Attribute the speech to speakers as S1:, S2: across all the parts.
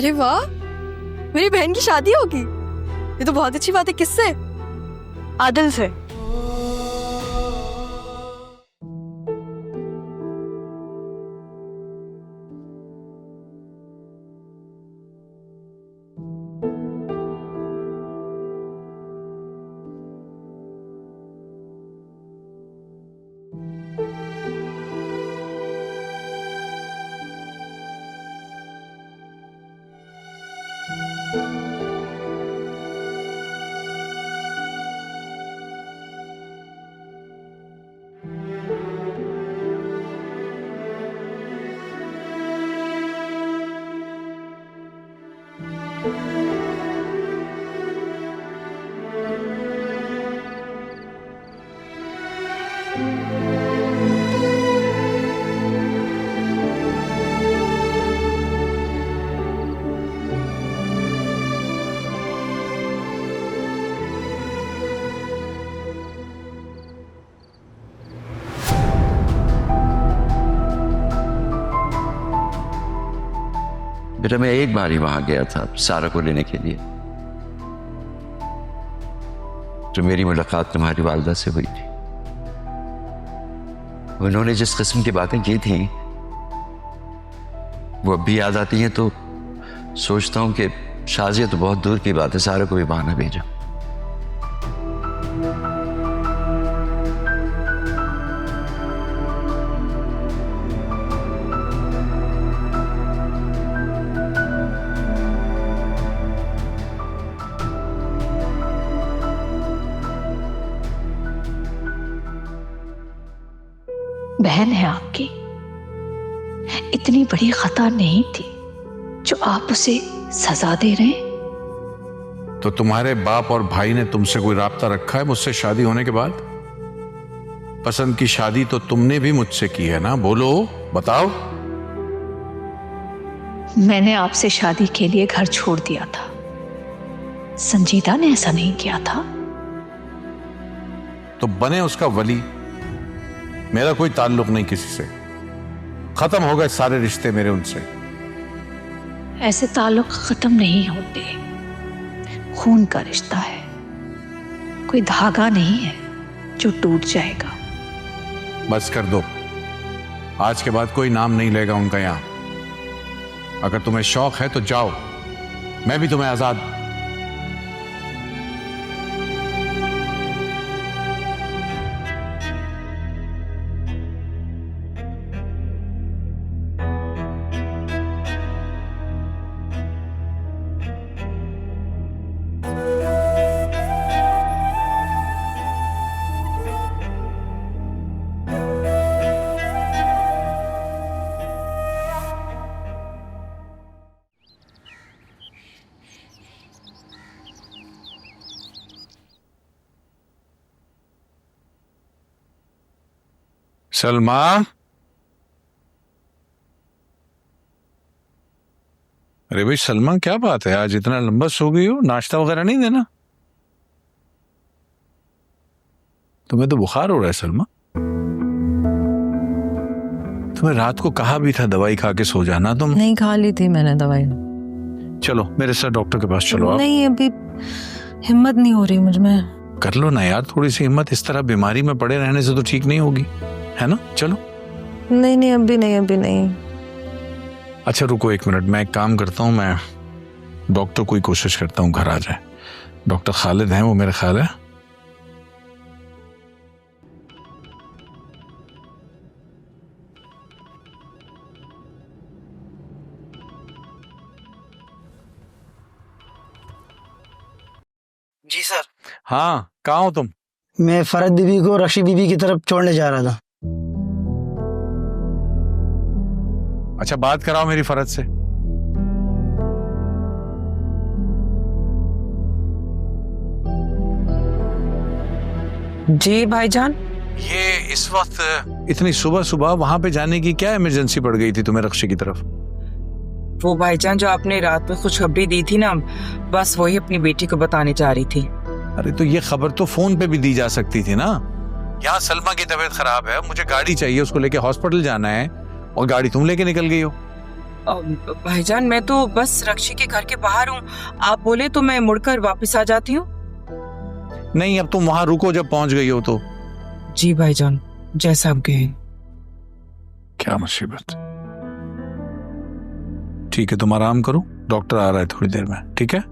S1: अरे वाह, मेरी बहन की शादी होगी। ये तो बहुत अच्छी बात है। किससे?
S2: आदिल से।
S3: बेटा मैं एक बार ही वहां गया था सारा को लेने के लिए, तो मेरी मुलाकात तुम्हारी वालिदा से हुई थी। उन्होंने जिस किस्म की बातें की थी वो अब भी याद आती हैं, तो सोचता हूं कि शाज़िया तो बहुत दूर की बात है, सारा को भी बहाना भेजा।
S4: बहन है आपकी, इतनी बड़ी खता नहीं थी जो आप उसे सजा दे रहे हैं।
S5: तो तुम्हारे बाप और भाई ने तुमसे कोई राब्ता रखा है मुझसे शादी होने के बाद? पसंद की शादी तो तुमने भी मुझसे की है ना, बोलो बताओ।
S4: मैंने आपसे शादी के लिए घर छोड़ दिया था, संजीदा ने ऐसा नहीं किया था।
S5: तो बने उसका वली, मेरा कोई ताल्लुक नहीं किसी से, खत्म हो गए सारे रिश्ते मेरे उनसे।
S4: ऐसे ताल्लुक खत्म नहीं होते, खून का रिश्ता है, कोई धागा नहीं है जो टूट जाएगा।
S5: बस कर दो, आज के बाद कोई नाम नहीं लेगा उनका यहां। अगर तुम्हें शौक है तो जाओ, मैं भी तुम्हें आजाद। सलमा, अरे भाई सलमा क्या बात है, आज इतना लंबा सो गई हो? नाश्ता वगैरह नहीं देना? तुम्हें तो बुखार हो रहा है सलमा। तुम्हें रात को कहा भी था दवाई खा के सो जाना, तुम
S1: नहीं खा ली थी मैंने दवाई।
S5: चलो मेरे साथ डॉक्टर के पास चलो। आप
S1: नहीं, अभी हिम्मत नहीं हो रही मुझ में।
S5: कर लो ना यार थोड़ी सी हिम्मत, इस तरह बीमारी में पड़े रहने से तो ठीक नहीं होगी, है ना? चलो।
S1: नहीं नहीं, अभी नहीं, अभी नहीं।
S5: अच्छा रुको एक मिनट, मैं एक काम करता हूँ, मैं डॉक्टर को ही कोशिश करता हूँ घर आ जाए। डॉक्टर खालिद हैं वो, मेरे ख्याल है।
S6: जी सर।
S5: हाँ कहाँ हो तुम?
S6: मैं फरद बीबी को रशी बीबी की तरफ छोड़ने जा रहा था।
S5: अच्छा बात कराओ मेरी फरद से।
S7: जी भाईजान।
S5: ये इस वक्त इतनी सुबह सुबह वहां पे जाने की क्या इमरजेंसी पड़ गई थी तुम्हें रक्षी की तरफ?
S7: वो भाईजान जो आपने रात में खुशखबरी दी थी ना, बस वही अपनी बेटी को बताने जा रही थी।
S5: अरे तो ये खबर तो फोन पे भी दी जा सकती थी ना। यहाँ सलमा की तबीयत खराब है, मुझे गाड़ी चाहिए, उसको लेके हॉस्पिटल जाना है, और गाड़ी तुम लेके निकल गई हो।
S7: भाईजान मैं तो बस रक्षी के घर के बाहर हूँ, आप बोले तो मैं मुड़कर वापस आ जाती हूँ।
S5: नहीं, अब तुम वहां रुको जब पहुंच गई हो तो।
S7: जी भाईजान, जैसा आप कहें।
S5: क्या मुसीबत। ठीक है, तुम आराम करो, डॉक्टर आ रहा है थोड़ी देर में, ठीक है?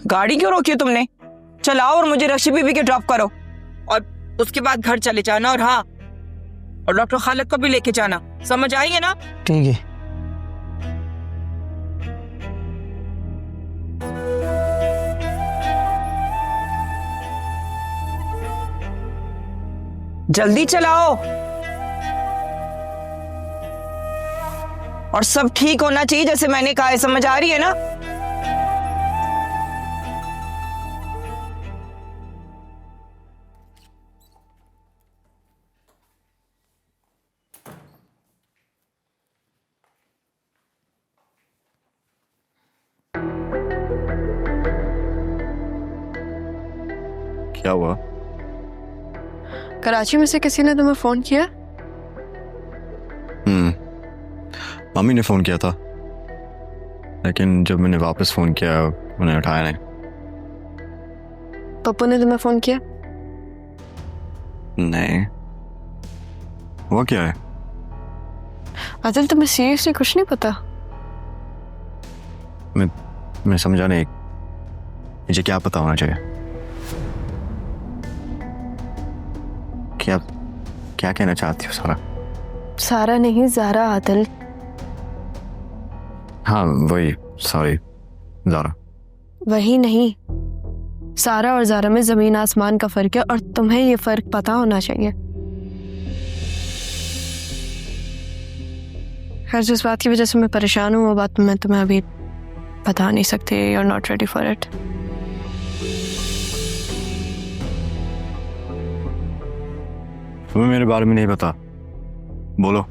S7: गाड़ी क्यों रोकी है तुमने? चलाओ और मुझे रक्षी बीबी के ड्रॉप करो और उसके बाद घर चले जाना। और हाँ, और डॉक्टर खालिद को भी लेके जाना, समझ आई है ना?
S6: ठीक है।
S7: जल्दी चलाओ और सब ठीक होना चाहिए जैसे मैंने कहा है, समझ आ रही है ना?
S3: क्या हुआ?
S1: कराची में से किसी ने तुम्हें फोन किया?
S8: मम्मी ने फोन किया था, लेकिन जब मैंने वापस फोन किया उन्हें उठाया नहीं।
S1: पप्पू ने तुम्हें फोन किया?
S8: नहीं, वो क्या है?
S1: आदिल, तुम्हें सीरियसली कुछ नहीं पता?
S8: मैं समझा नहीं, मुझे क्या पता होना चाहिए? क्या क्या कहना चाहती हो सारा?
S1: सारा नहीं, ज़ारा। आदिल,
S8: हाँ वही, सॉरी ज़ारा।
S1: वही नहीं, सारा और ज़ारा में जमीन आसमान का फर्क है और तुम्हें ये फर्क पता होना चाहिए। खैर, जिस बात की वजह से मैं परेशान हूँ वो बात मैं तुम्हें अभी बता नहीं सकती। You are not ready for it.
S8: तुम्हें मेरे बारे में नहीं पता, बोलो।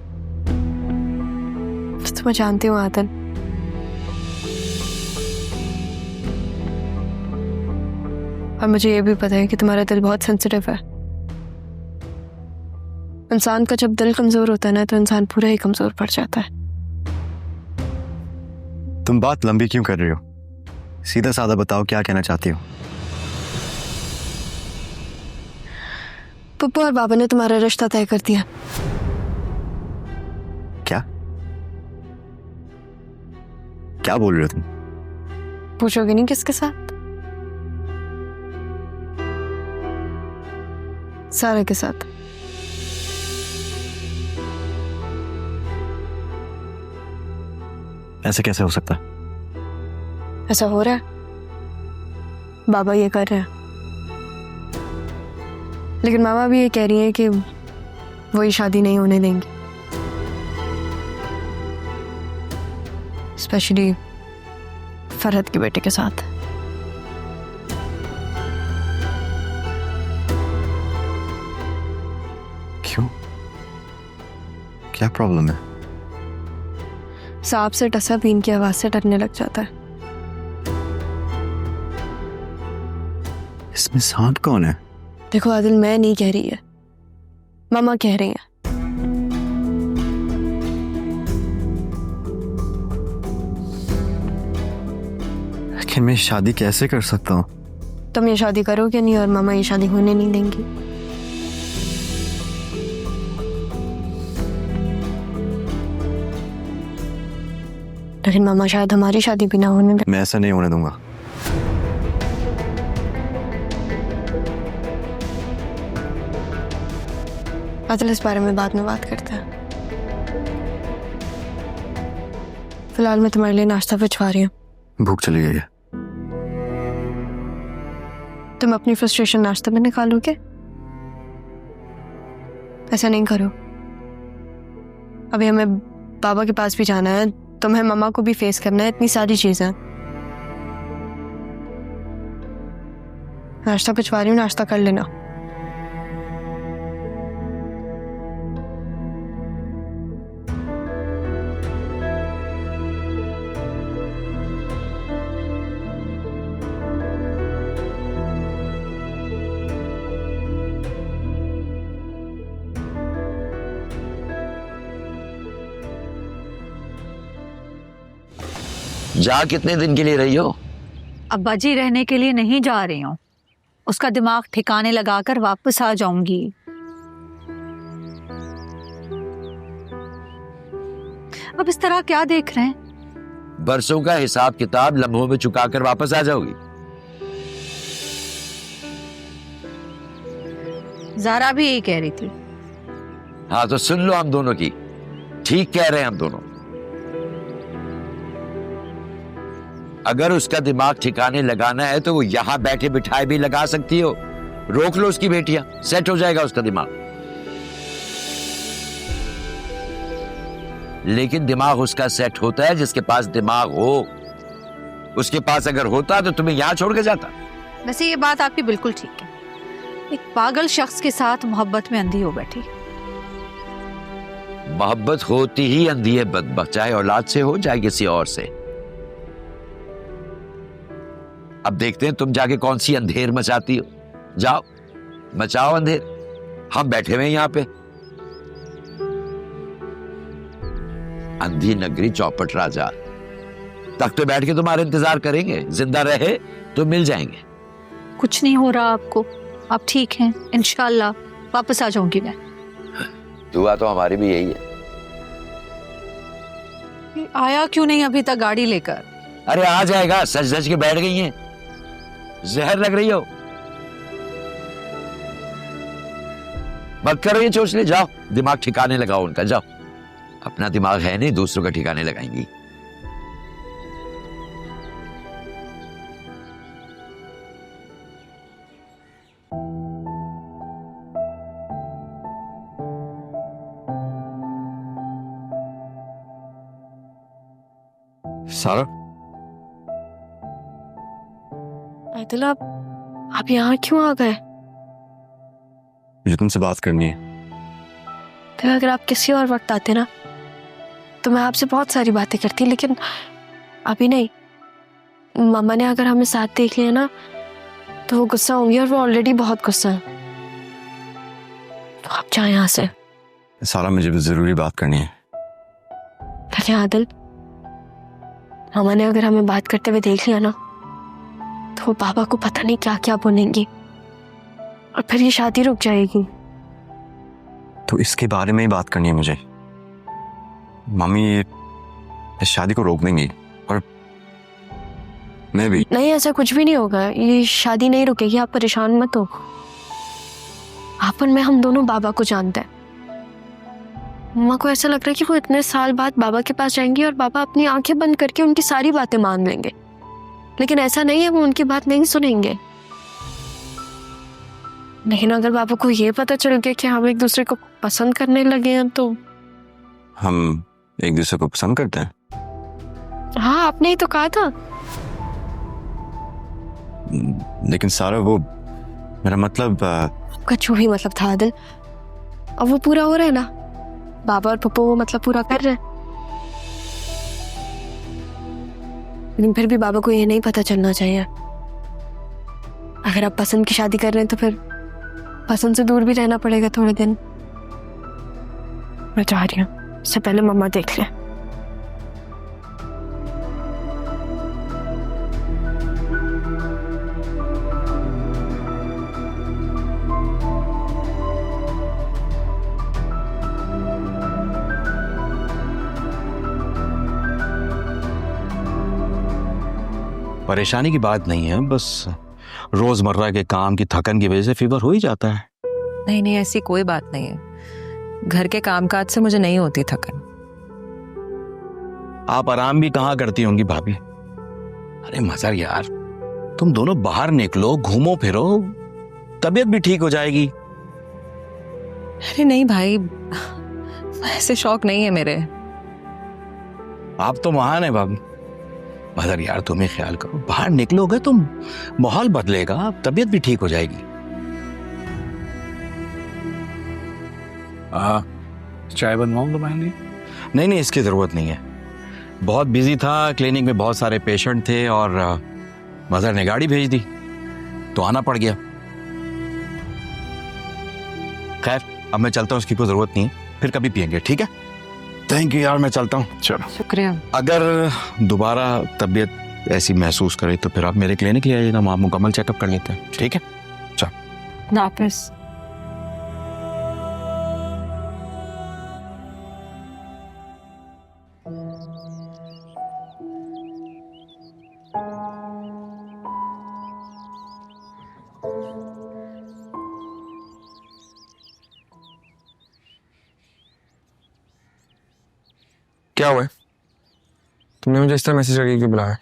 S1: तुम्हें जानती हूँ आदिल, और मुझे ये भी पता है कि तुम्हारा दिल बहुत सेंसिटिव है। इंसान का जब दिल कमजोर होता है ना, तो इंसान पूरा ही कमजोर पड़ जाता है।
S8: तुम बात लंबी क्यों कर रही हो? सीधा साधा बताओ, क्या कहना चाहती हो?
S1: पप्पू और बाबा ने तुम्हारा रिश्ता तय कर दिया।
S8: क्या क्या बोल रहे हो तुम?
S1: पूछोगे नहीं किसके साथ? सारा के साथ।
S8: ऐसे कैसे हो सकता है?
S1: ऐसा हो रहा है, बाबा ये कर रहे हैं, लेकिन मामा भी ये कह रही है कि वही शादी नहीं होने देंगी, स्पेशली फरहत के बेटे के साथ।
S8: क्यों? क्या प्रॉब्लम है?
S1: सांप से टसा बीन की आवाज से डरने लग जाता है।
S8: इसमें सांप कौन है?
S1: देखो आदिल, मैं नहीं कह रही है, मामा कह रही हैं।
S8: लेकिन मैं शादी कैसे कर सकता हूँ?
S1: तुम ये शादी करोगे नहीं और मामा ये शादी होने नहीं देंगी। लेकिन मामा शायद हमारी शादी भी ना होने दे।
S8: मैं ऐसा नहीं होने दूंगा।
S1: आदिल, इस बारे में बाद में बात करते हैं। फिलहाल मैं तुम्हारे लिए नाश्ता भिजवा रही हूँ।
S8: भूख चली गई है।
S1: तुम अपनी फ्रस्ट्रेशन नाश्ते में निकालोगे? ऐसा नहीं करो, अभी हमें बाबा के पास भी जाना है, तुम्हें मम्मा को भी फेस करना है, इतनी सारी चीजें। नाश्ता भिजवा रही हूँ, नाश्ता कर लेना।
S3: जा कितने दिन के लिए रही हो?
S4: अब्बा जी रहने के लिए नहीं जा रही हूँ, उसका दिमाग ठिकाने लगाकर वापस आ जाऊंगी। अब इस तरह क्या देख रहे हैं?
S3: बरसों का हिसाब किताब लम्हों में चुकाकर वापस आ जाओगी।
S4: ज़ारा भी यही कह रही थी।
S3: हाँ तो सुन लो हम दोनों की, ठीक कह रहे हैं हम दोनों। अगर उसका दिमाग ठिकाने लगाना है तो वो यहां बैठे बिठाए भी लगा सकती हो। रोक लो उसकी बेटियां, सेट हो जाएगा उसका दिमाग। लेकिन दिमाग उसका सेट होता है जिसके पास दिमाग हो। उसके पास अगर होता तो तुम्हें यहां छोड़ के जाता।
S4: वैसे ये बात आपकी बिल्कुल ठीक है, एक पागल शख्स के साथ मोहब्बत में अंधी हो बैठी।
S3: मोहब्बत होती ही अंधी है बदबख्त, चाहे औलाद से हो चाहे किसी और से। अब देखते हैं तुम जाके कौन सी अंधेर मचाती हो। जाओ मचाओ अंधेर, हम बैठे हुए हैं यहाँ पे। अंधी नगरी चौपट राजा, तख्त पे बैठ के तुम्हारा इंतजार करेंगे। जिंदा रहे तो मिल जाएंगे।
S4: कुछ नहीं हो रहा आपको, आप ठीक हैं। इंशाल्लाह वापस आ जाऊंगी मैं।
S3: दुआ तो हमारी भी यही है।
S4: आया क्यों नहीं अभी तक गाड़ी लेकर?
S3: अरे आ जाएगा, सच सच के बैठ गई हैं। जहर लग रही हो, मत करो ये चोचले। जाओ दिमाग ठिकाने लगाओ उनका, जाओ। अपना दिमाग है नहीं, दूसरों का ठिकाने लगाएंगी।
S8: सारा,
S1: आदिल आप यहाँ क्यों आ गए?
S8: मुझे तुमसे बात करनी है।
S1: तो अगर आप किसी और वक्त आते ना तो मैं आपसे बहुत सारी बातें करती, लेकिन अभी नहीं। मामा ने अगर हमें साथ देख लिया ना तो वो गुस्सा होंगी, और वो ऑलरेडी बहुत गुस्सा है। तो आप जाए यहाँ से।
S8: सारा, मुझे भी जरूरी बात करनी है।
S1: अरे आदिल, मामा ने अगर हमें बात करते हुए देख लिया ना तो वो पापा को पता नहीं क्या क्या बोलेंगी, और फिर ये शादी रुक जाएगी।
S8: तो इसके बारे में ही बात करनी है मुझे। मम्मी इस शादी को रोक देंगी, और मैं भी
S1: नहीं। ऐसा कुछ भी नहीं होगा, ये शादी नहीं रुकेगी। आप परेशान मत हो। आपन में हम दोनों बाबा को जानते हैं। मम्मा को ऐसा लग रहा है कि वो इतने साल बाद बाबा के पास जाएंगी और बाबा अपनी आंखें बंद करके उनकी सारी बातें मान लेंगे, लेकिन ऐसा नहीं है, वो उनकी बात नहीं सुनेंगे। लेकिन अगर बाबा को ये पता चल गया कि हम एक दूसरे को पसंद करने लगे हैं तो।
S8: हम एक दूसरे को पसंद करते हैं?
S1: हाँ, आपने ही तो कहा था।
S8: लेकिन सारा, वो मेरा मतलब
S1: आपका जो भी मतलब था आदिल, अब वो पूरा हो रहा है ना। बाबा और पप्पू वो मतलब पूरा कर रहे हैं। लेकिन फिर भी बाबा को ये नहीं पता चलना चाहिए। अगर आप पसंद की शादी कर रहे हैं तो फिर पसंद से दूर भी रहना पड़ेगा थोड़े दिन। मैं चाह रही हूँ इससे पहले मम्मा देख लें।
S9: परेशानी की बात नहीं है, बस रोजमर्रा के काम की थकन की वजह से फीवर हो ही जाता है।
S2: नहीं नहीं, ऐसी कोई बात नहीं है। घर के कामकाज से मुझे नहीं होती थकन।
S9: आप आराम भी कहाँ करती होंगी भाभी? अरे मजर यार, तुम दोनों बाहर निकलो, घूमो फिरो, तबीयत भी ठीक हो जाएगी।
S2: अरे नहीं भाई, ऐसे शौक नहीं है मेरे।
S9: आप तो महान है भाभी। मदर यार, तुम ही ख्याल करो, बाहर निकलोगे तुम, माहौल बदलेगा, तबीयत भी ठीक हो जाएगी।
S5: चाय बनवाऊं तुम्हारे लिए?
S9: नहीं नहीं, इसकी जरूरत नहीं है। बहुत बिजी था, क्लिनिक में बहुत सारे पेशेंट थे और मदर ने गाड़ी भेज दी तो आना पड़ गया। खैर, अब मैं चलता हूँ, उसकी कोई जरूरत नहीं है, फिर कभी पियेंगे, ठीक है? थैंक यू यार, मैं चलता हूँ।
S8: चलो।
S2: शुक्रिया।
S9: अगर दोबारा तबीयत ऐसी महसूस करे तो फिर आप मेरे क्लिनिक ले आइएगा, हम मुकम्मल चेकअप कर लेते हैं, ठीक है? चलो।
S2: नाफिस।
S10: क्या हुआ है? तुमने मुझे इस तरह मैसेज करके क्यों बुलाया?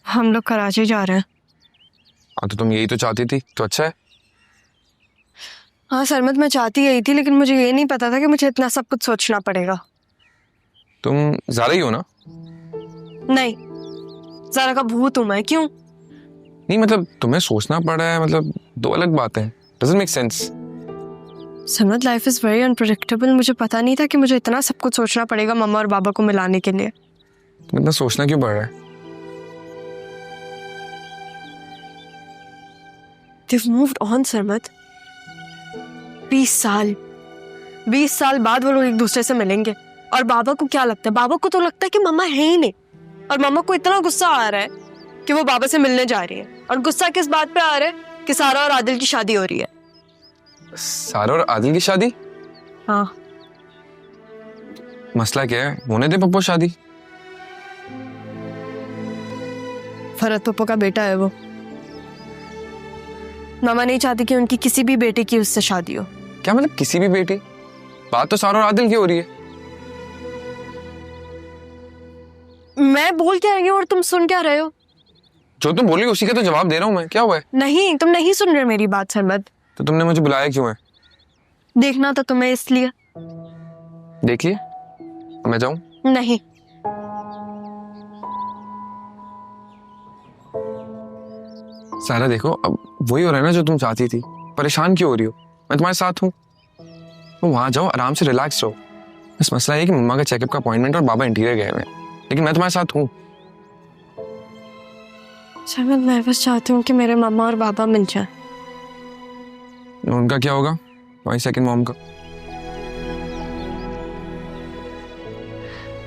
S1: हम लोग कराची जा रहे हैं।
S10: हाँ तो तुम यही तो चाहती थी, तो अच्छा है।
S1: हाँ सरमत, मैं चाहती यही थी, लेकिन मुझे ये नहीं पता था कि मुझे इतना सब कुछ सोचना पड़ेगा।
S10: तुम ज़ारा ही हो ना?
S1: नहीं, ज़ारा का भूत हूं मैं। क्यों?
S10: नहीं मतलब तुम्हें सोचना पड़ा है, मतलब दो अलग बातें हैं। Doesn't make sense.
S1: सरमत, लाइफ इज वेरी अनप्रेडिक्टेबल। मुझे पता नहीं था कि मुझे इतना सब कुछ सोचना पड़ेगा मम्मा और बाबा को मिलाने के लिए।
S10: तुम इतना सोचना क्यों पड़ रहा है?
S1: They've moved on, सरमत। 20 साल बाद वो लोग एक दूसरे से मिलेंगे। और बाबा को क्या लगता है? बाबा को तो लगता है कि मम्मा है ही नहीं। और मम्मा को इतना गुस्सा आ रहा है कि वो बाबा से मिलने जा रही है। और गुस्सा किस बात पे आ रहा है? कि सारा और आदिल की शादी हो रही है।
S10: सारा और आदिल की शादी?
S1: हाँ।
S10: मसला क्या है? होने दे पप्पू शादी।
S1: फरत पप्पू का बेटा है वो। मामा नहीं चाहती कि उनकी किसी भी बेटे की उससे शादी हो।
S10: क्या मतलब किसी भी बेटी? बात तो सारा और आदिल की हो रही है।
S1: मैं बोल क्या रही हूँ और तुम सुन क्या रहे हो?
S10: जो तुम बोली उसी का तो जवाब दे रहा हूँ मैं। क्या हुआ है?
S1: नहीं, तुम नहीं सुन रहे मेरी बात सरमत।
S10: तो तुमने मुझे बुलाया क्यों है?
S1: देखना था तुम्हें, इसलिए।
S10: देखिए, मैं जाऊं?
S1: नहीं।
S10: सारा देखो, अब वही हो रहा है ना जो तुम चाहती थी। परेशान क्यों हो रही हो? मैं तुम्हारे साथ हूँ। तो वहां जाओ, आराम से रिलैक्स रहो। बस मसला है कि मम्मा का चेकअप का अपॉइंटमेंट और बाबा इंटीरियर गए हुए हैं, लेकिन मैं तुम्हारे साथ हूँ।
S1: सरमत, मैं बस चाहती हूँ कि मेरे मामा और बाबा मिल जाएं।
S10: उनका क्या होगा? तुम्हारी सेकंड मॉम का?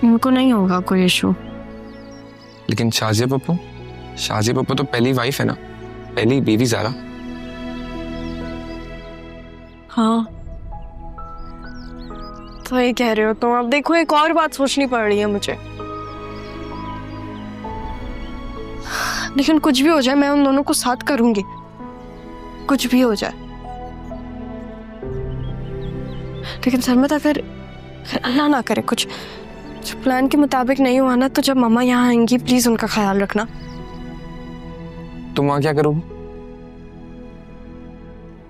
S1: उनको नहीं होगा कोई इशू।
S10: लेकिन शाजिया पप्पू तो पहली वाइफ है ना, पहली बीवी ज़ारा।
S1: हाँ, तो ये कह रहे हो तुम। अब देखो, एक और बात सोचनी पड़ रही है मुझे। लेकिन कुछ भी हो जाए, मैं उन दोनों को साथ करूंगी। कुछ भी हो जाए। लेकिन सरमत, अगर अल्लाह ना करे कुछ प्लान के मुताबिक नहीं हुआ ना, तो जब मम्मा यहाँ आएंगी प्लीज उनका ख्याल रखना।
S10: तुम वहां क्या करोगी?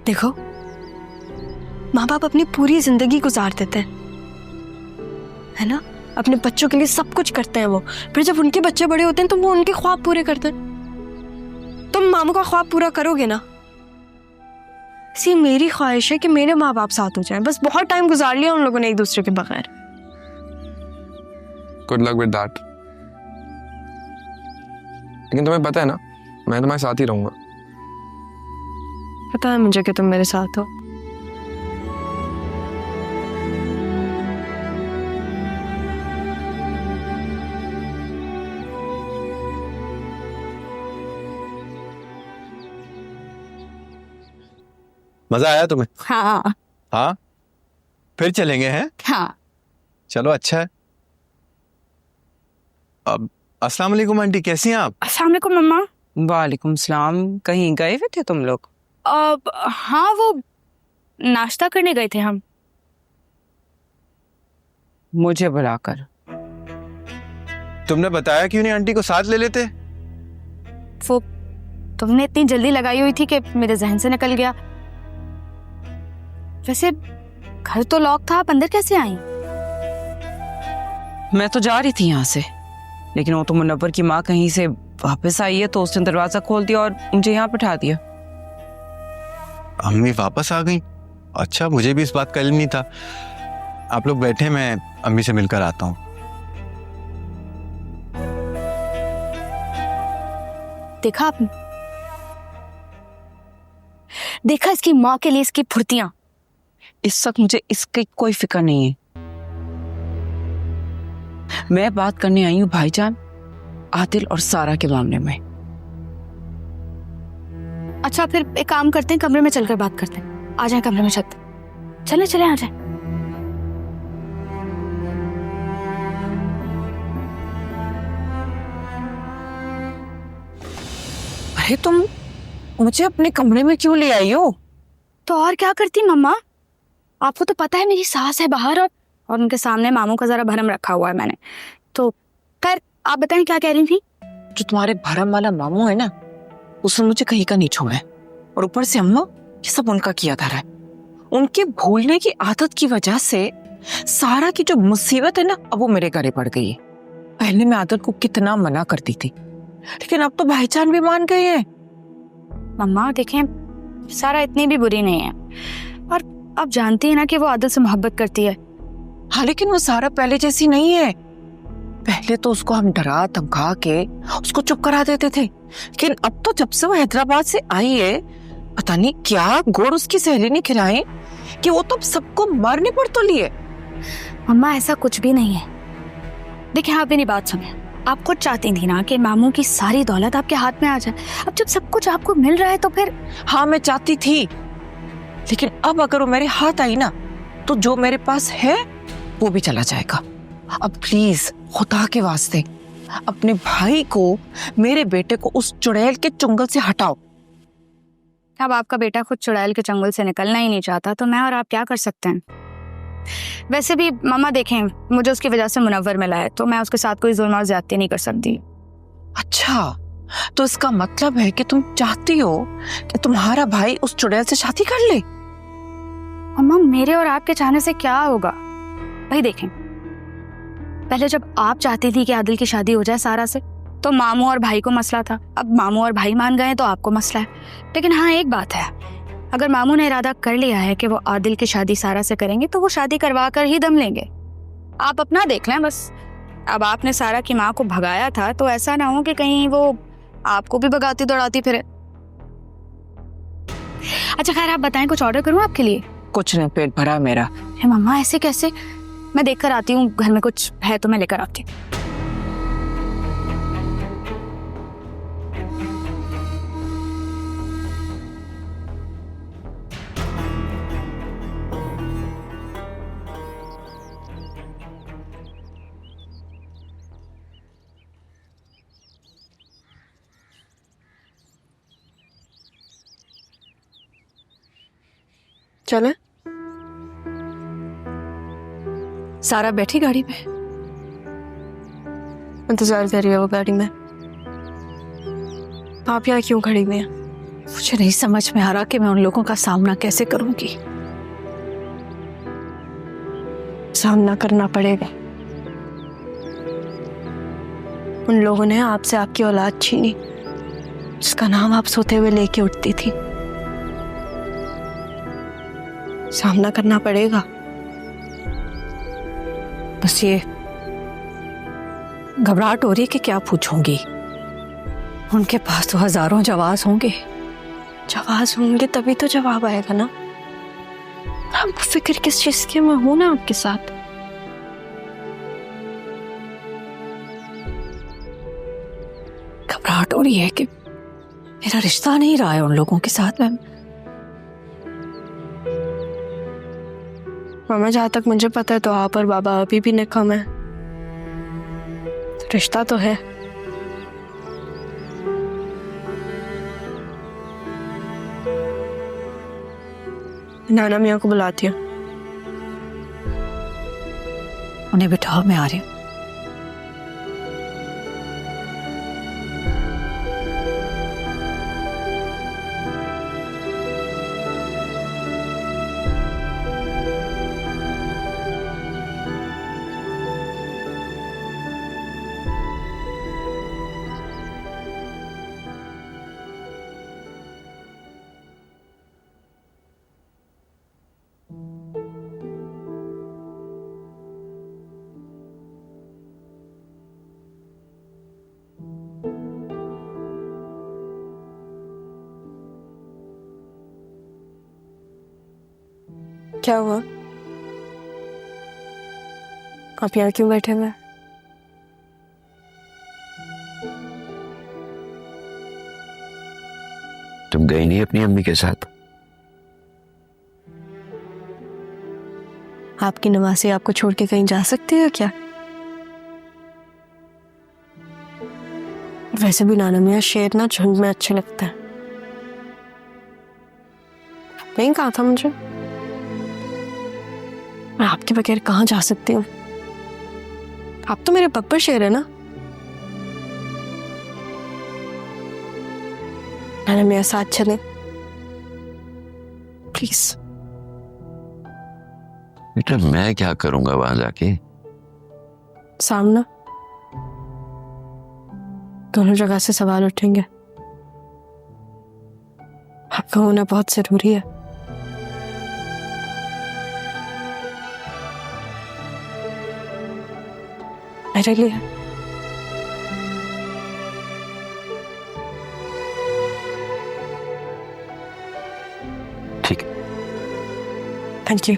S1: देखो, माँ बाप अपनी पूरी जिंदगी गुजार देते हैं, है ना? अपने बच्चों के लिए सब कुछ करते हैं वो। फिर जब उनके बच्चे बड़े होते हैं तो वो उनके ख्वाब पूरे करते हैं। तुम मामू का ख्वाब पूरा करोगे ना? सी मेरी ख्वाहिश है कि मेरे माँ बाप साथ हो जाएं। बस बहुत टाइम गुजार लिया उन लोगों ने एक दूसरे के बगैर।
S10: Good luck with that. लेकिन तुम्हें पता है ना, मैं तुम्हारे साथ ही रहूंगा।
S1: पता है मुझे कि तुम मेरे साथ हो।
S9: मजा आया तुम्हें?
S11: हाँ
S9: हाँ, फिर चलेंगे हैं?
S11: हाँ।
S9: चलो अच्छा है। अब अस्सलाम वालेकुम आंटी, कैसी हैं आप?
S11: अस्सलाम वालेकुम मम्मा।
S7: वालेकुम सलाम। कहीं गए हुए थे तुम लोग?
S11: अब हाँ, वो नाश्ता करने गए थे हम।
S7: मुझे बुलाकर?
S9: तुमने बताया क्यों नहीं आंटी को साथ ले लेते?
S11: वो तुमने इतनी जल्दी लगाई हुई थी कि मेरे जहन से निकल गया। वैसे घर तो लॉक था, आप अंदर कैसे आई?
S7: मैं तो जा रही थी यहाँ से, लेकिन वो तो मुनव्वर की माँ कहीं से वापस आई है, तो उसने दरवाजा खोल दिया और मुझे यहाँ बिठा दिया।
S9: अम्मी वापस आ गई? अच्छा, मुझे भी इस बात का इल्म नहीं था। आप लोग बैठे, मैं अम्मी से मिलकर आता हूँ।
S11: देखा आपने? देखा इसकी माँ के लिए इसकी फुर्तियां?
S7: इस वक्त मुझे इसकी कोई फिक्र नहीं है। मैं बात करने आई हूँ भाईजान आदिल और सारा के मामले में।
S11: अच्छा फिर एक काम करते हैं, कमरे में चलकर बात करते हैं। आ जाए कमरे में, चलते चले चले आ जाए।
S7: अरे तुम मुझे अपने कमरे में क्यों ले आई हो?
S11: तो और क्या करती मम्मा, आपको तो पता है मेरी सास है बाहर, और उनके सामने मामू का जरा भरम रखा हुआ है मैंने। तो खैर आप बताएं क्या कह रही थी?
S7: जो तुम्हारे भरम वाला मामू है ना, उसने मुझे कहीं का नहीं छोड़ा है, और ऊपर से अम्मा, ये सब उनका किया धरा है। उनके भूलने की आदत की वजह से सारा की जो मुसीबत है ना, अब वो मेरे गले पड़ गई है। पहले मैं आदिल को कितना मना करती थी, लेकिन अब तो भाईजान भी मान गए हैं।
S11: मम्मा देखें, सारा इतनी भी बुरी नहीं है, और आप जानती है ना कि वो आदिल से मोहब्बत करती है।
S7: हाँ, लेकिन वो सारा पहले जैसी नहीं है। पहले तो उसको हम डरा धमका के उसको चुप करा देते थे, लेकिन अब तो जब से वो हैदराबाद से आई है, पता नहीं क्या गुड़ उसकी सहेली ने खिलाए कि वो तो सबको मारने पर तो लिए।
S11: मम्मा ऐसा कुछ भी नहीं है। देखिए आप मेरी बात सुनिए, आप खुद चाहती थी ना कि मामू की सारी दौलत आपके हाथ में आ जाए। अब जब सब कुछ आपको मिल रहा है तो फिर।
S7: हाँ मैं चाहती थी, लेकिन अब अगर वो मेरे हाथ आई ना, तो जो मेरे पास है वो भी चला जाएगा। अब प्लीज खुदा के वास्ते अपने भाई को, मेरे बेटे को उस चुड़ैल के चुंगल से हटाओ।
S11: अब आपका बेटा खुद चुड़ैल के चंगुल से निकलना ही नहीं चाहता, तो मैं और आप क्या कर सकते हैं? वैसे भी मम्मा देखें, मुझे उसकी वजह से मुनव्वर मिला है, तो मैं उसके साथ कोई जुल्म और ज्यादती नहीं कर सकती।
S7: अच्छा, तो इसका मतलब है कि तुम चाहती हो कि तुम्हारा भाई उस चुड़ैल से शादी कर ले?
S11: मम्मा मेरे और आपके चाहने से क्या होगा? भाई देखें, पहले जब आप चाहती थी कि आदिल की शादी हो जाए सारा से, तो मामू और भाई को मसला था। अब मामू और भाई मान गए तो आपको मसला है। लेकिन हाँ एक बात है, अगर मामू ने इरादा कर लिया है कि वो आदिल की शादी सारा से करेंगे, तो वो शादी करवा कर ही दम लेंगे। आप अपना देख लें बस। अब आपने सारा की माँ को भगाया था, तो ऐसा ना हो कि कहीं वो आपको भी भगाती दौड़ाती फिरे। अच्छा खैर आप बताएं, कुछ ऑर्डर करूँ आपके लिए?
S7: कुछ नहीं, पेट भरा मेरा।
S11: मम्मा ऐसे कैसे? मैं देख कर आती हूँ, घर में कुछ है तो मैं लेकर आती हूँ।
S1: चले?
S11: सारा बैठी गाड़ी में?
S1: इंतजार कर रही है वो गाड़ी में। आप यहाँ क्यों खड़ी हुई हैं?
S4: मुझे नहीं समझ में आ रहा कि मैं उन लोगों का सामना कैसे करूंगी।
S1: सामना करना पड़ेगा। उन लोगों ने आपसे आपकी औलाद छीनी, जिसका नाम आप सोते हुए लेके उठती थी। सामना करना पड़ेगा।
S4: बस ये घबराहट हो रही है कि क्या पूछूंगी। उनके पास तो हजारों जवाब होंगे।
S1: जवाब होंगे तभी तो जवाब आएगा ना। आपको फिक्र किस चीज की? मैं हूं ना आपके साथ।
S4: घबराहट हो रही है कि मेरा रिश्ता नहीं रहा है उन लोगों के साथ में।
S1: मामा जहाँ तक मुझे पता है तो आप और बाबा अभी भी निकम है। रिश्ता तो है। नाना मियाँ को बुलाती हूँ।
S4: उन्हें बिठाओ, मैं आ रही हूँ।
S1: क्या हुआ? आप यहाँ क्यों बैठे हुए?
S3: तुम गई नहीं अपनी अम्मी के साथ?
S1: आपकी नवासी आपको छोड़ के कहीं जा सकती है क्या? वैसे भी नाना मियाँ शेर ना झुंड में अच्छे लगता है। नहीं कहा था मुझे? मैं आपके बगैर कहाँ जा सकती हूँ? आप तो मेरे बब्बर शेर है ना। नाना मियाँ साथ चले प्लीज।
S3: बेटा मैं क्या करूंगा वहां जाके?
S1: सामना दोनों जगह से सवाल उठेंगे। आपका होना बहुत जरूरी है। मेरे लिए
S3: ठीक।
S1: Thank you.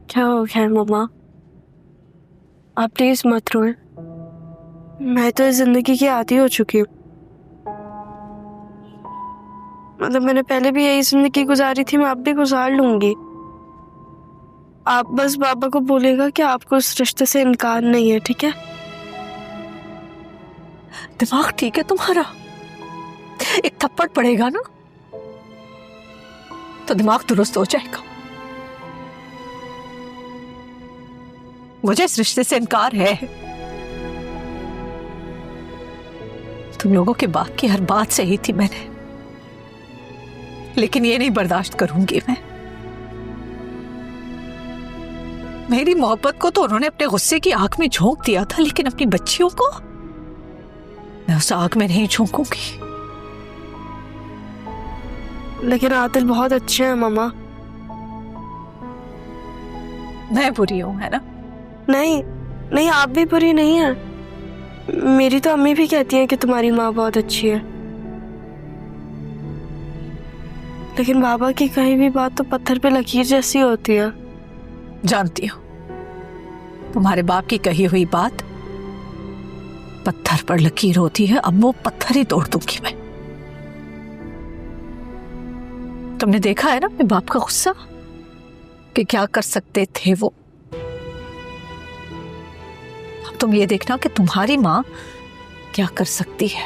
S1: क्या हो गया मम्मा? आप प्लीज मत रोए। मैं तो इस जिंदगी की आदी हो चुकी हूँ। मतलब मैंने पहले भी यही जिंदगी गुजारी थी, मैं अब भी गुजार लूंगी। आप बस बाबा को बोलेगा कि आपको उस रिश्ते से इनकार नहीं है, ठीक है?
S4: दिमाग ठीक है तुम्हारा? एक थप्पड़ पड़ेगा ना तो दिमाग दुरुस्त हो जाएगा। मुझे इस रिश्ते से इनकार है। तुम लोगों के बाप की हर बात सही थी मैंने, लेकिन ये नहीं बर्दाश्त करूंगी मैं। मेरी मोहब्बत को तो उन्होंने अपने गुस्से की आग में झोंक दिया था, लेकिन अपनी बच्चियों को मैं उस आग में नहीं झोंकूंगी।
S1: लेकिन आदिल बहुत अच्छे हैं मामा।
S4: मैं बुरी हूं, है ना?
S1: नहीं नहीं, आप भी बुरी नहीं है। मेरी तो अम्मी भी कहती है कि तुम्हारी माँ बहुत अच्छी है। लेकिन बाबा की कही भी बात तो पत्थर पे लकीर जैसी होती है।
S4: जानती हो, तुम्हारे बाप की कही हुई बात पत्थर पर लकीर होती है। अब वो पत्थर ही तोड़ दूंगी मैं। तुमने देखा है ना अपने बाप का गुस्सा, कि क्या कर सकते थे वो। अब तुम ये देखना कि तुम्हारी माँ क्या कर सकती है।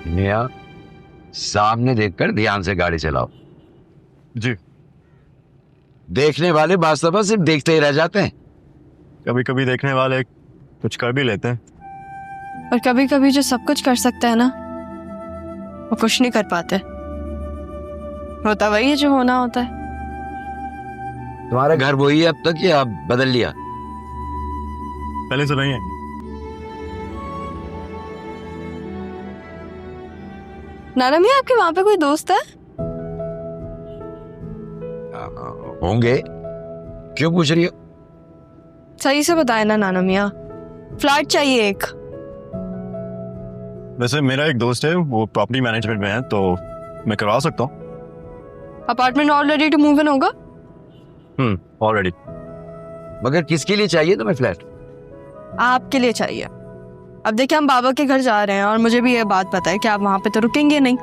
S3: निया, सामने देखकर ध्यान से गाड़ी चलाओ।
S8: जी।
S3: देखने वाले वास्तव में सिर्फ देखते ही रह जाते हैं।
S8: कभी कभी देखने वाले कुछ कर भी लेते हैं।
S1: और कभी कभी जो सब कुछ कर सकते हैं ना, वो कुछ नहीं कर पाते। होता वही है जो होना होता है।
S3: तुम्हारा घर वही है अब तक या बदल लिया?
S8: पहले से नहीं है।
S1: नाना मियाँ, आपके वहां पे कोई दोस्त है?
S3: होंगे, क्यों पूछ रही हो?
S1: सही से बताए ना नाना मियाँ। फ्लैट चाहिए एक।
S8: वैसे मेरा एक दोस्त है, वो प्रॉपर्टी मैनेजमेंट में है, तो मैं करवा सकता हूँ।
S1: Apartment all ready to move in होगा?
S8: ऑलरेडी।
S3: मगर किसके लिए चाहिए तुम्हें फ्लैट?
S1: आपके लिए चाहिए। अब देखिए, हम बाबा के घर जा रहे हैं और मुझे भी ये बात पता है कि आप वहां पे तो रुकेंगे नहीं।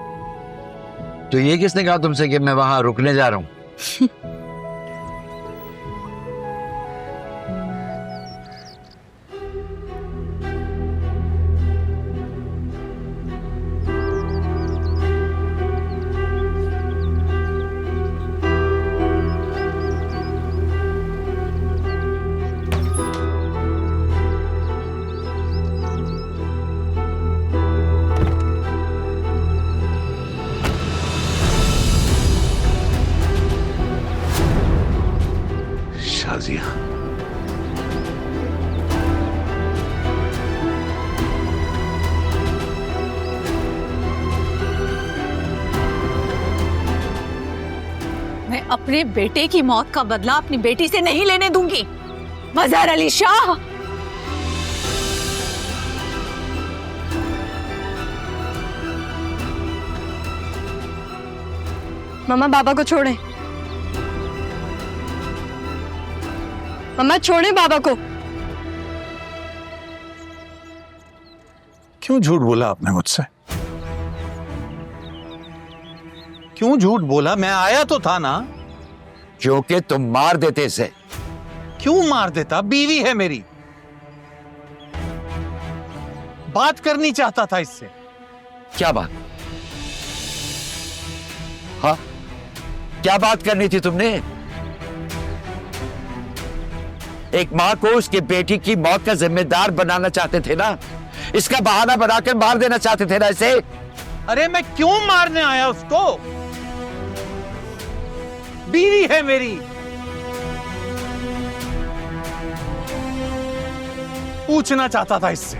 S3: तो ये किसने कहा तुमसे कि मैं वहां रुकने जा रहा हूँ?
S4: अपने बेटे की मौत का बदला अपनी बेटी से नहीं लेने दूंगी। मजहर अली शाह,
S1: मम्मा बाबा को छोड़े। मम्मा छोड़े बाबा को।
S5: क्यों झूठ बोला आपने मुझसे? क्यों झूठ बोला? मैं आया तो था ना।
S3: क्योंकि तुम मार देते इसे।
S5: क्यों मार देता? बीवी है मेरी, बात करनी चाहता था इससे।
S3: क्या बात? हाँ, क्या बात करनी थी तुमने? एक मां को उसकी बेटी की मौत का जिम्मेदार बनाना चाहते थे ना, इसका बहाना बनाकर मार देना चाहते थे ना इसे।
S5: अरे मैं क्यों मारने आया उसको? बीवी है मेरी। पूछना चाहता था इससे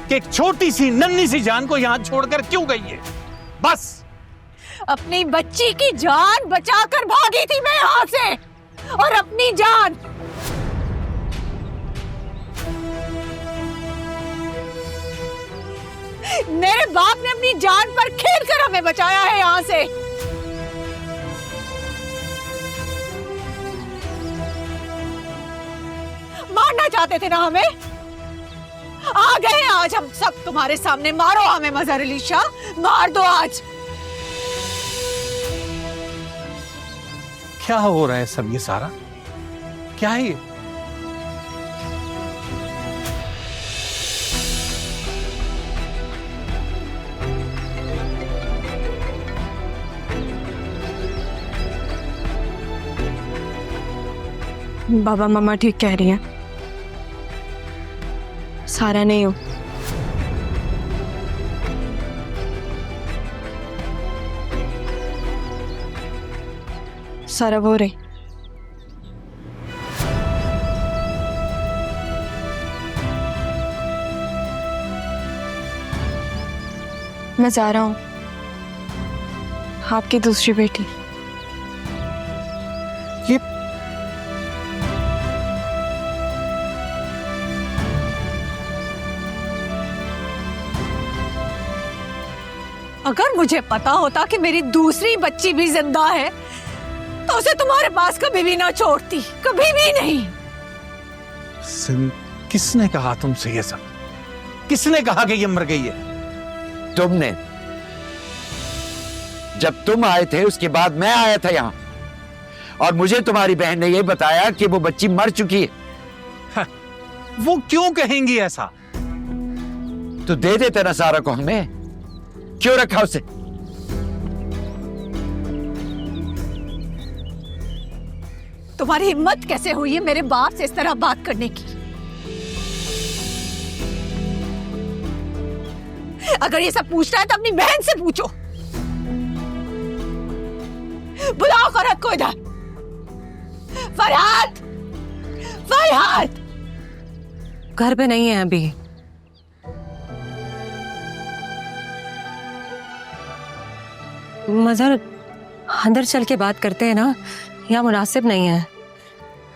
S5: कि एक छोटी सी नन्ही सी जान को यहां छोड़कर क्यों गई है, बस।
S4: अपनी बच्ची की जान बचाकर भागी थी मैं यहां से, और अपनी जान मेरे बाप ने अपनी जान पर खेलकर हमें बचाया है यहां से। मारना चाहते थे ना हमें, आ गए हैं आज हम सब तुम्हारे सामने। मारो हमें मजहर अली शाह, मार दो आज।
S5: क्या हो रहा है सब ये सारा? क्या है ये?
S1: बाबा मम्मा ठीक कह रही हैं, सारा नहीं हो। सारा वो रही। मैं जा रहा हूं, आपकी दूसरी बेटी।
S5: ये
S4: अगर मुझे पता होता कि मेरी दूसरी बच्ची भी जिंदा है तो उसे तुम्हारे पास कभी भी ना छोड़ती, कभी भी नहीं।
S5: किसने कहा तुमसे ये सब? किसने कहा कि ये मर गई है?
S3: तुमने। जब तुम आए थे उसके बाद मैं आया था यहां, और मुझे तुम्हारी बहन ने यह बताया कि वो बच्ची मर चुकी है।
S5: वो क्यों कहेंगी ऐसा?
S3: तो दे देते ना सारा को हमें, क्यों रखा उसे?
S4: तुम्हारी हिम्मत कैसे हुई है मेरे बाप से इस तरह बात करने की? अगर ये सब पूछना है तो अपनी बहन से पूछो। बुलाओ फरहत को इधर। फरहत, फरहत।
S2: घर पे नहीं है अभी। मजहर, अंदर चल के बात करते हैं ना, यहाँ मुनासिब नहीं है।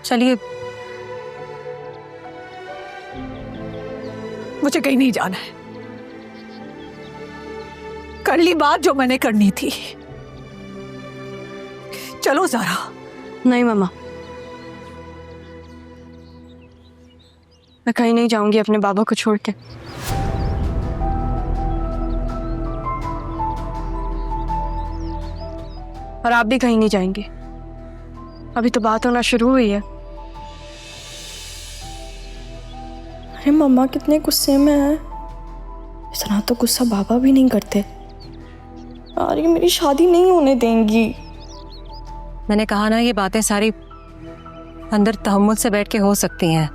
S2: चलिए।
S4: मुझे कहीं नहीं जाना है। कर ली बात जो मैंने करनी थी। चलो जरा।
S1: नहीं मम्मा, मैं कहीं नहीं जाऊंगी अपने बाबा को छोड़ के। और आप भी कहीं नहीं जाएंगे। अभी तो बात होना शुरू हुई है।
S12: अरे मम्मा कितने गुस्से में है। इतना तो गुस्सा बाबा भी नहीं करते। यार ये मेरी शादी नहीं होने देंगी।
S2: मैंने कहा ना, ये बातें सारी अंदर तहम्मुल से बैठ के हो सकती हैं।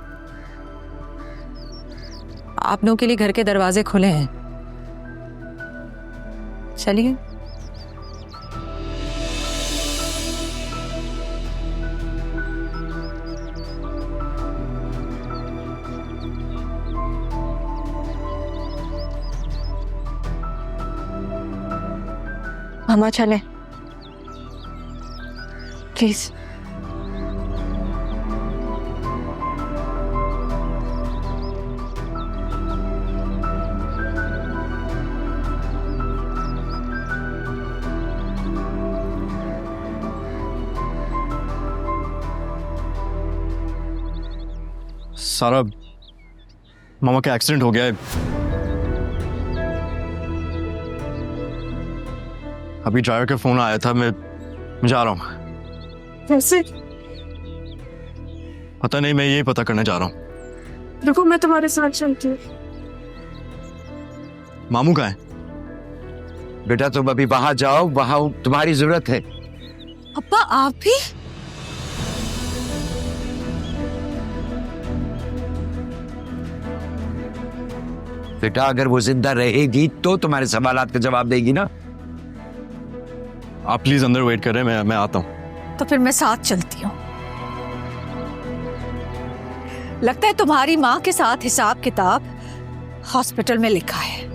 S2: आप लोगों के लिए घर के दरवाजे खुले हैं। चलिए।
S1: मामा चले प्लीज।
S8: सारा, मामा का एक्सीडेंट हो गया है। अभी ड्राइवर का फोन आया था, मैं जा रहा हूँ।
S12: कैसे?
S8: पता नहीं, मैं यही पता करने जा रहा हूँ।
S12: देखो मैं तुम्हारे साथ चलती हूँ।
S8: मामू कहाँ है?
S3: बेटा तुम अभी वहां जाओ, वहां तुम्हारी जरूरत है।
S4: अब्बा आप भी?
S3: बेटा अगर वो जिंदा रहेगी तो तुम्हारे सवालात का जवाब देगी ना।
S8: आप प्लीज अंदर वेट करें, मैं आता हूँ।
S4: तो फिर मैं साथ चलती हूँ। लगता है तुम्हारी माँ के साथ हिसाब किताब हॉस्पिटल में लिखा है।